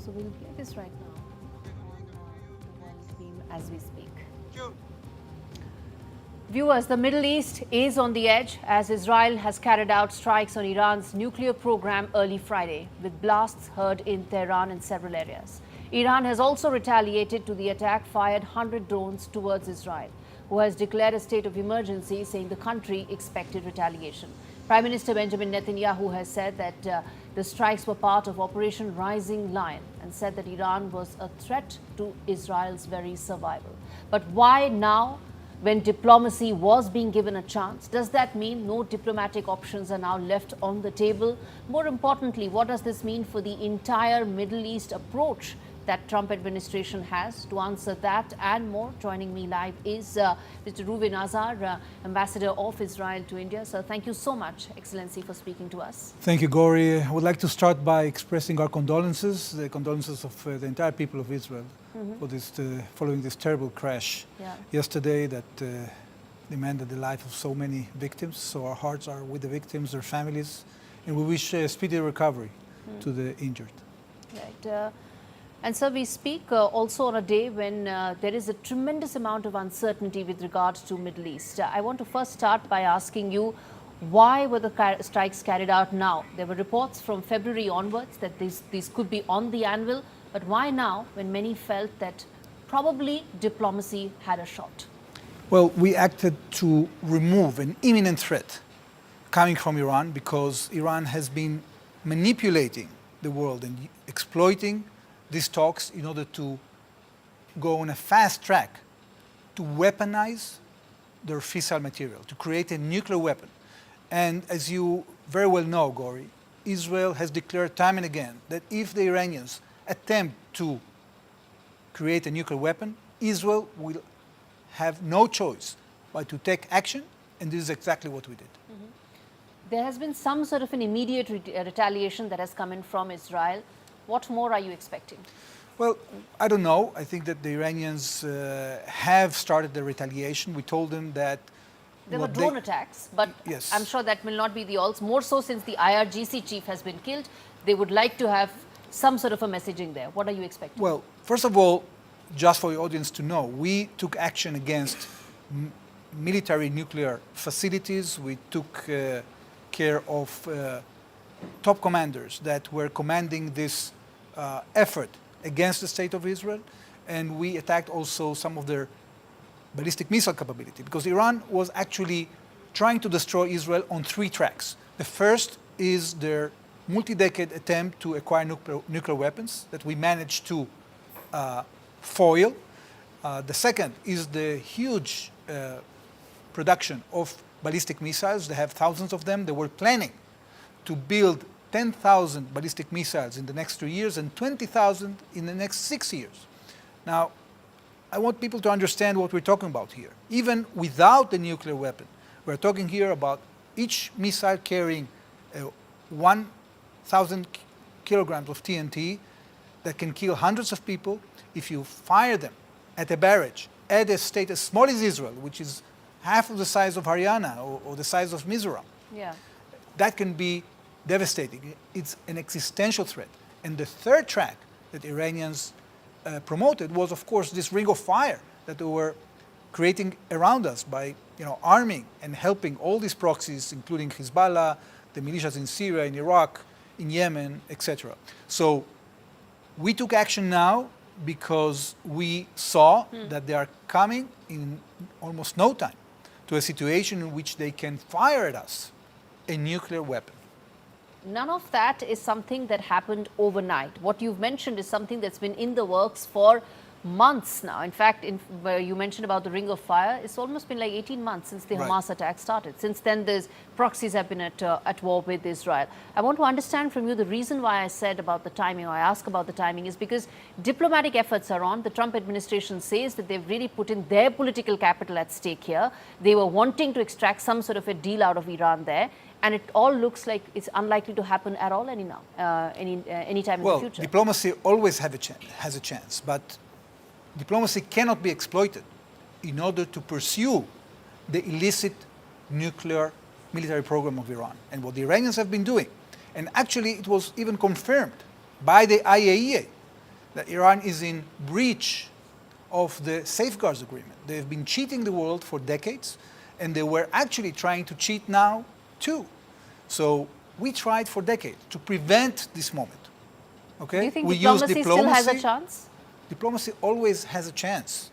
So we'll play this right now on the world theme as we speak. Viewers, the Middle East is on the edge as Israel has carried out strikes on Iran's nuclear program early Friday, with blasts heard in Tehran and several areas. Iran has also retaliated to the attack, fired 100 drones towards Israel, who has declared a state of emergency, saying the country expected retaliation. Prime Minister Benjamin Netanyahu has said that the strikes were part of Operation Rising Lion and said that Iran was a threat to Israel's very survival. But why now, when diplomacy was being given a chance? Does that mean no diplomatic options are now left on the table? More importantly, what does this mean for the entire Middle East approach that Trump administration has? To answer that and more, joining me live is Mr. Reuven Azar, Ambassador of Israel to India. So thank you so much, Excellency, for speaking to us. Thank you, Gaurie. I would like to start by expressing our condolences, the condolences of the entire people of Israel for this, following this terrible crash yesterday that demanded the life of so many victims. So our hearts are with the victims, their families, and we wish speedy recovery to the injured. Right. And so we speak also on a day when there is a tremendous amount of uncertainty with regards to Middle East. I want to first start by asking you, why were the strikes carried out now? There were reports from February onwards that these could be on the anvil, but why now when many felt that probably diplomacy had a shot? Well, we acted to remove an imminent threat coming from Iran because Iran has been manipulating the world and exploiting these talks in order to go on a fast track to weaponize their fissile material, to create a nuclear weapon. And as you very well know, Gaurie, Israel has declared time and again that if the Iranians attempt to create a nuclear weapon, Israel will have no choice but to take action, and this is exactly what we did. There has been some sort of an immediate retaliation that has come in from Israel. What more are you expecting? Well, I don't know. I think that the Iranians have started the retaliation. We told them that there were drone attacks, but yes, I'm sure that will not be the alls. More so since the IRGC chief has been killed, they would like to have some sort of a messaging there. What are you expecting? Well, first of all, just for the audience to know, we took action against military nuclear facilities. We took care of top commanders that were commanding this effort against the state of Israel, and we attacked also some of their ballistic missile capability, because Iran was actually trying to destroy Israel on three tracks. The first is their multi-decade attempt to acquire nuclear weapons that we managed to foil. The second is the huge production of ballistic missiles. They have thousands of them. They were planning to build 10,000 ballistic missiles in the next 3 years and 20,000 in the next 6 years. Now, I want people to understand what we're talking about here. Even without the nuclear weapon, we're talking here about each missile carrying 1,000 kilograms of TNT that can kill hundreds of people. If you fire them at a barrage, at a state as small as Israel, which is half of the size of Haryana or the size of Mizoram, that can be devastating. It's an existential threat. And the third track that Iranians promoted was, of course, this ring of fire that they were creating around us by, arming and helping all these proxies, including Hezbollah, the militias in Syria, in Iraq, in Yemen, etc. So we took action now because we saw that they are coming in almost no time to a situation in which they can fire at us a nuclear weapon. None of that is something that happened overnight. What you've mentioned is something that's been in the works for months now. In fact, you mentioned about the ring of fire. It's almost been like 18 months since the Hamas attack started. Since then, the proxies have been at war with Israel. I want to understand from you the reason why I said about the timing, or I ask about the timing, is because diplomatic efforts are on. The Trump administration says that they've really put in their political capital at stake here. They were wanting to extract some sort of a deal out of Iran there. And it all looks like it's unlikely to happen at all any time in the future. Well, diplomacy always has a chance, but diplomacy cannot be exploited in order to pursue the illicit nuclear military program of Iran and what the Iranians have been doing. And actually, it was even confirmed by the IAEA that Iran is in breach of the safeguards agreement. They've been cheating the world for decades, and they were actually trying to cheat now too. So we tried for decades to prevent this moment. Okay? Do you think we diplomacy use still has a chance? Diplomacy always has a chance.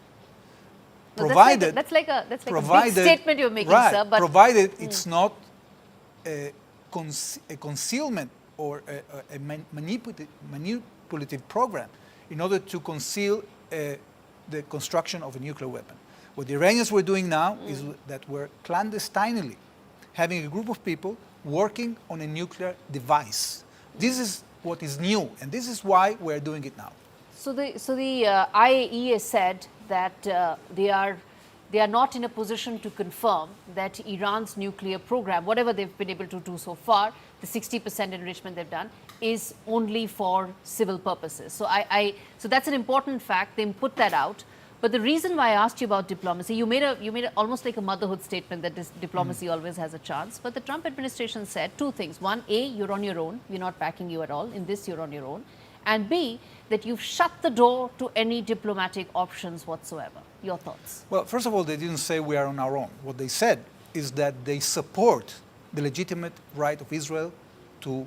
No, Provided, that's like a big statement you're making, right, sir. But provided it's not a concealment or a manipulative program in order to conceal the construction of a nuclear weapon. What the Iranians were doing now is that we're clandestinely having a group of people working on a nuclear device. This is what is new, and this is why we're doing it now. So the IAEA said that they are not in a position to confirm that Iran's nuclear program, whatever they've been able to do so far, the 60% enrichment they've done, is only for civil purposes. So so that's an important fact. They put that out. But the reason why I asked you about diplomacy, you made almost like a motherhood statement that this diplomacy always has a chance. But the Trump administration said two things. One, A, you're on your own. We're not backing you at all. In this, you're on your own. And B, that you've shut the door to any diplomatic options whatsoever. Your thoughts? Well, first of all, they didn't say we are on our own. What they said is that they support the legitimate right of Israel to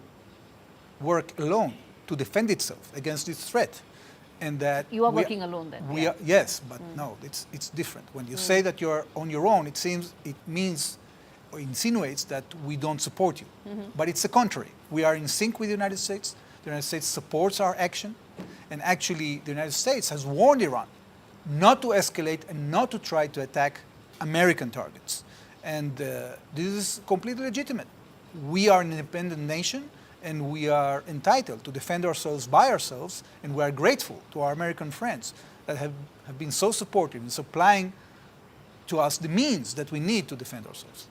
work alone, to defend itself against this threat. And that you are working alone then? Yes, but no, it's different. When you say that you're on your own, it means or insinuates that we don't support you. But it's the contrary. We are in sync with the United States. The United States supports our action. And actually, the United States has warned Iran not to escalate and not to try to attack American targets. And this is completely legitimate. We are an independent nation, and we are entitled to defend ourselves by ourselves, and we are grateful to our American friends that have been so supportive in supplying to us the means that we need to defend ourselves.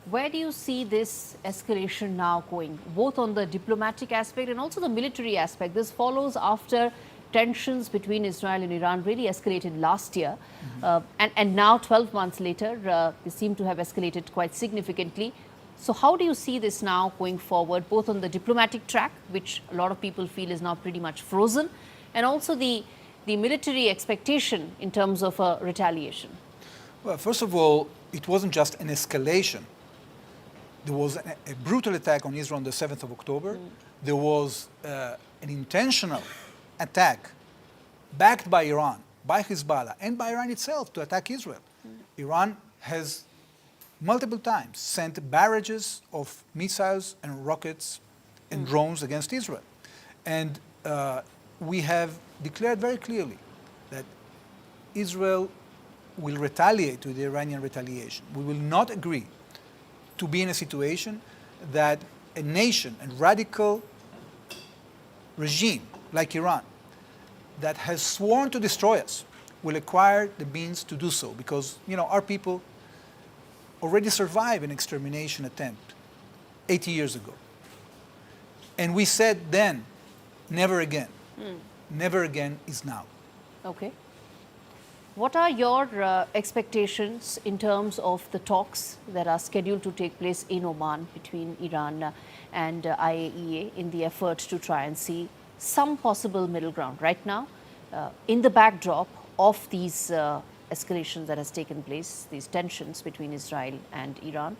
Where do you see this escalation now going, both on the diplomatic aspect and also the military aspect? This follows after tensions between Israel and Iran really escalated last year. And now, 12 months later, they seem to have escalated quite significantly. So how do you see this now going forward, both on the diplomatic track, which a lot of people feel is now pretty much frozen, and also the military expectation in terms of a retaliation? Well, first of all, it wasn't just an escalation. There was a brutal attack on Israel on the 7th of October. There was an intentional attack backed by Iran, by Hezbollah, and by Iran itself to attack Israel. Iran has multiple times sent barrages of missiles and rockets and drones against Israel. And we have declared very clearly that Israel will retaliate to the Iranian retaliation. We will not agree to be in a situation that a nation, a radical regime like Iran, that has sworn to destroy us, will acquire the means to do so. Because, our people already survived an extermination attempt 80 years ago. And we said then, never again. Never again is now. Okay. What are your expectations in terms of the talks that are scheduled to take place in Oman between Iran and IAEA in the effort to try and see some possible middle ground? Right now, in the backdrop of these escalations that has taken place, these tensions between Israel and Iran,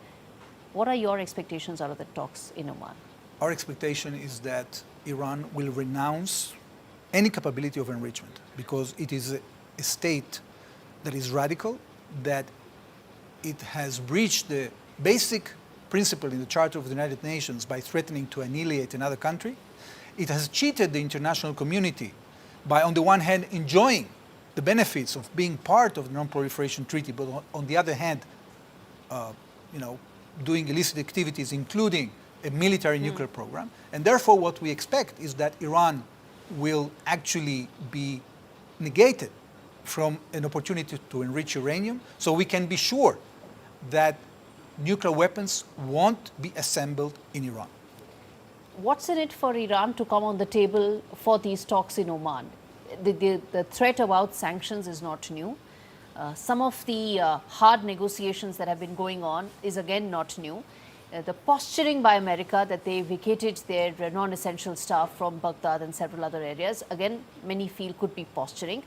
what are your expectations out of the talks in Oman? Our expectation is that Iran will renounce any capability of enrichment, because it is a state that is radical, that it has breached the basic principle in the Charter of the United Nations by threatening to annihilate another country. It has cheated the international community by, on the one hand, enjoying the benefits of being part of the Non-Proliferation Treaty, but on the other hand, doing illicit activities, including a military nuclear program. And therefore, what we expect is that Iran will actually be negated from an opportunity to enrich uranium, so we can be sure that nuclear weapons won't be assembled in Iran. What's in it for Iran to come on the table for these talks in Oman? The threat about sanctions is not new. Some of the hard negotiations that have been going on is again not new. the posturing by America that they vacated their non-essential staff from Baghdad and several other areas, again, many feel could be posturing.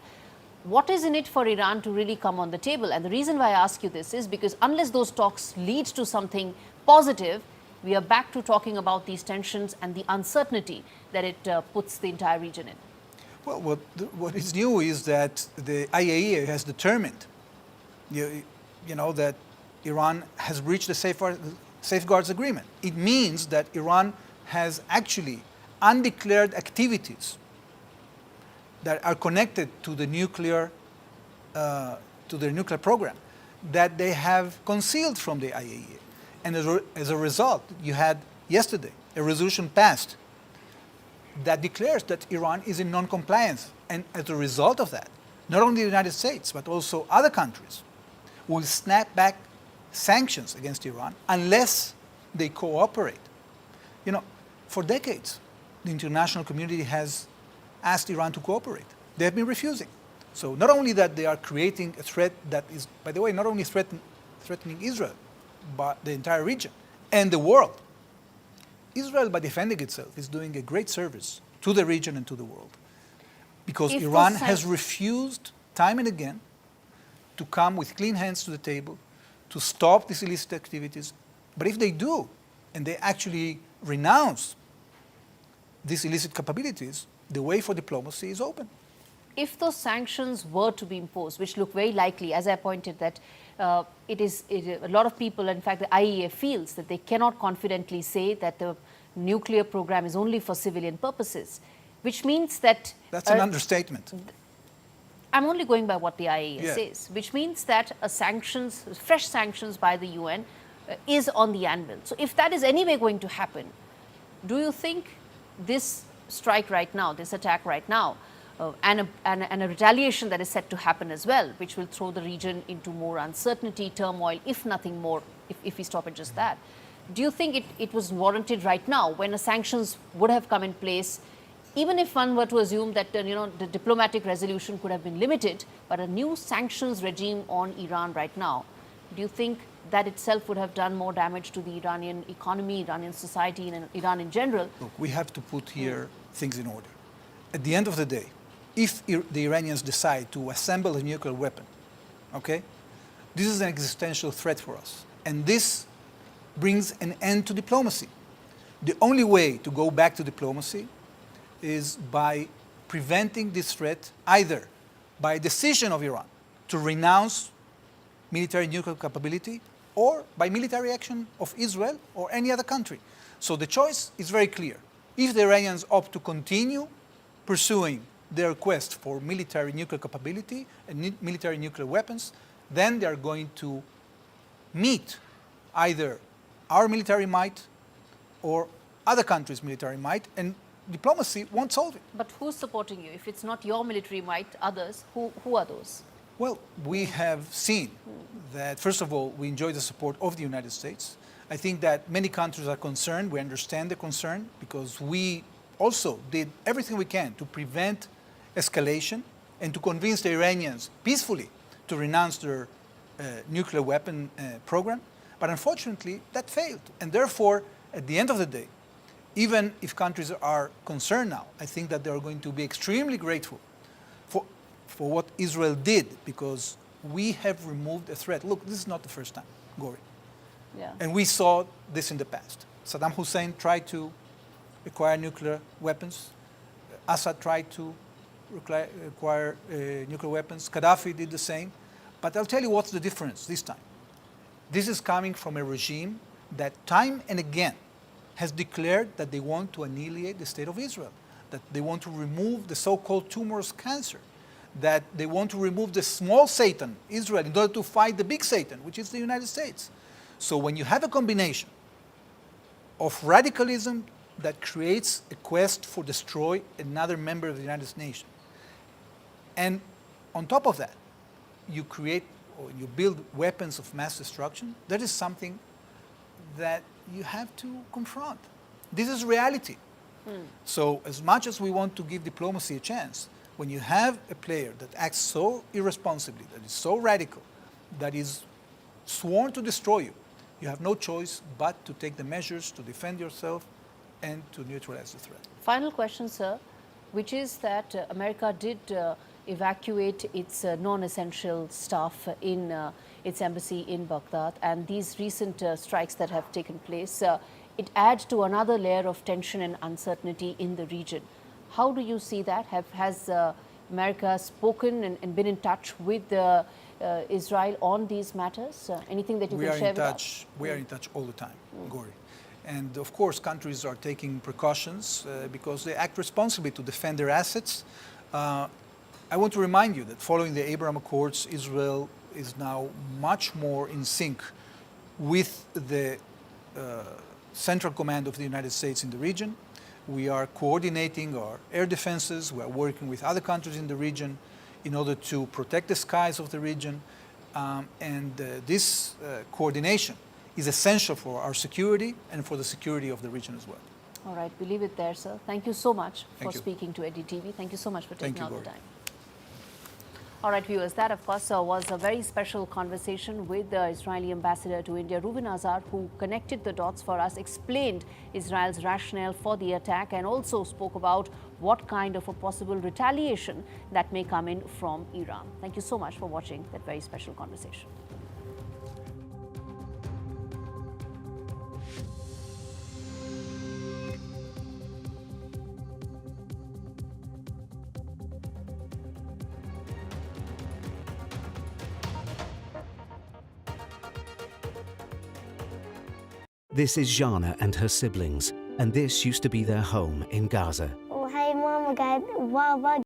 What is in it for Iran to really come on the table? And the reason why I ask you this is because unless those talks lead to something positive, we are back to talking about these tensions and the uncertainty that it puts the entire region in. Well, what is new is that the IAEA has determined, that Iran has breached the safeguards agreement. It means that Iran has actually undeclared activities that are connected to the nuclear program that they have concealed from the IAEA. And as a result, you had yesterday a resolution passed that declares that Iran is in non-compliance. And as a result of that, not only the United States, but also other countries will snap back sanctions against Iran unless they cooperate. For decades, the international community has asked Iran to cooperate. They have been refusing. So not only that they are creating a threat that is, by the way, not only threatening Israel, but the entire region and the world. Israel, by defending itself, is doing a great service to the region and to the world. Because Iran has refused time and again to come with clean hands to the table, to stop these illicit activities. But if they do, and they actually renounce these illicit capabilities, the way for diplomacy is open. If those sanctions were to be imposed, which look very likely, as I pointed, that a lot of people, in fact, the IAEA feels that they cannot confidently say that the nuclear program is only for civilian purposes, which means that... That's an understatement. I'm only going by what the IAEA says, which means that fresh sanctions by the UN is on the anvil. So if that is anyway going to happen, do you think this strike right now, this attack right now, and a retaliation that is set to happen as well, which will throw the region into more uncertainty, turmoil, if nothing more, if we stop at just that. Do you think it was warranted right now when the sanctions would have come in place, even if one were to assume that the diplomatic resolution could have been limited, but a new sanctions regime on Iran right now, do you think that itself would have done more damage to the Iranian economy, Iranian society, and Iran in general? Look, we have to put here things in order. At the end of the day, if the Iranians decide to assemble a nuclear weapon, okay, this is an existential threat for us. And this brings an end to diplomacy. The only way to go back to diplomacy is by preventing this threat either by a decision of Iran to renounce military nuclear capability or by military action of Israel or any other country. So the choice is very clear. If the Iranians opt to continue pursuing their quest for military nuclear capability and military nuclear weapons, then they are going to meet either our military might or other countries' military might, and diplomacy won't solve it. But who's supporting you? If it's not your military might, others, who are those? Well, we have seen that, first of all, we enjoy the support of the United States. I think that many countries are concerned. We understand the concern because we also did everything we can to prevent escalation and to convince the Iranians peacefully to renounce their nuclear weapon program. But unfortunately, that failed. And therefore, at the end of the day, even if countries are concerned now, I think that they are going to be extremely grateful for what Israel did, because we have removed a threat. Look, this is not the first time, Gaurie. Yeah. And we saw this in the past. Saddam Hussein tried to acquire nuclear weapons. Assad tried to acquire nuclear weapons. Gaddafi did the same. But I'll tell you what's the difference this time. This is coming from a regime that time and again has declared that they want to annihilate the state of Israel, that they want to remove the so-called tumorous cancer, that they want to remove the small Satan, Israel, in order to fight the big Satan, which is the United States. So when you have a combination of radicalism that creates a quest for destroy another member of the United Nations, and on top of that, you create or you build weapons of mass destruction, that is something that you have to confront. This is reality. So as much as we want to give diplomacy a chance, when you have a player that acts so irresponsibly, that is so radical, that is sworn to destroy you, You have no choice but to take the measures to defend yourself and to neutralize the threat. Final question, sir, which is that America did evacuate its non-essential staff in its embassy in Baghdad, and these recent strikes that have taken place, it adds to another layer of tension and uncertainty in the region. How do you see that? Has America spoken and been in touch with Israel on these matters? Anything that you can share with us? We are in touch all the time, Gaurie. And of course, countries are taking precautions because they act responsibly to defend their assets. I want to remind you that following the Abraham Accords, Israel is now much more in sync with the Central Command of the United States in the region. We are coordinating our air defenses. We are working with other countries in the region in order to protect the skies of the region. This coordination is essential for our security and for the security of the region as well. All right, we leave it there, sir. Thank you so much for Thank you. speaking to NDTV. Thank you so much for taking out the Gaurie. time. All right, viewers, that of course was a very special conversation with the Israeli ambassador to India, Reuven Azar, who connected the dots for us, explained Israel's rationale for the attack, and also spoke about what kind of a possible retaliation that may come in from Iran. Thank you so much for watching that very special conversation. This is Jana and her siblings, and this used to be their home in Gaza. وهاي ماما قاعد بابا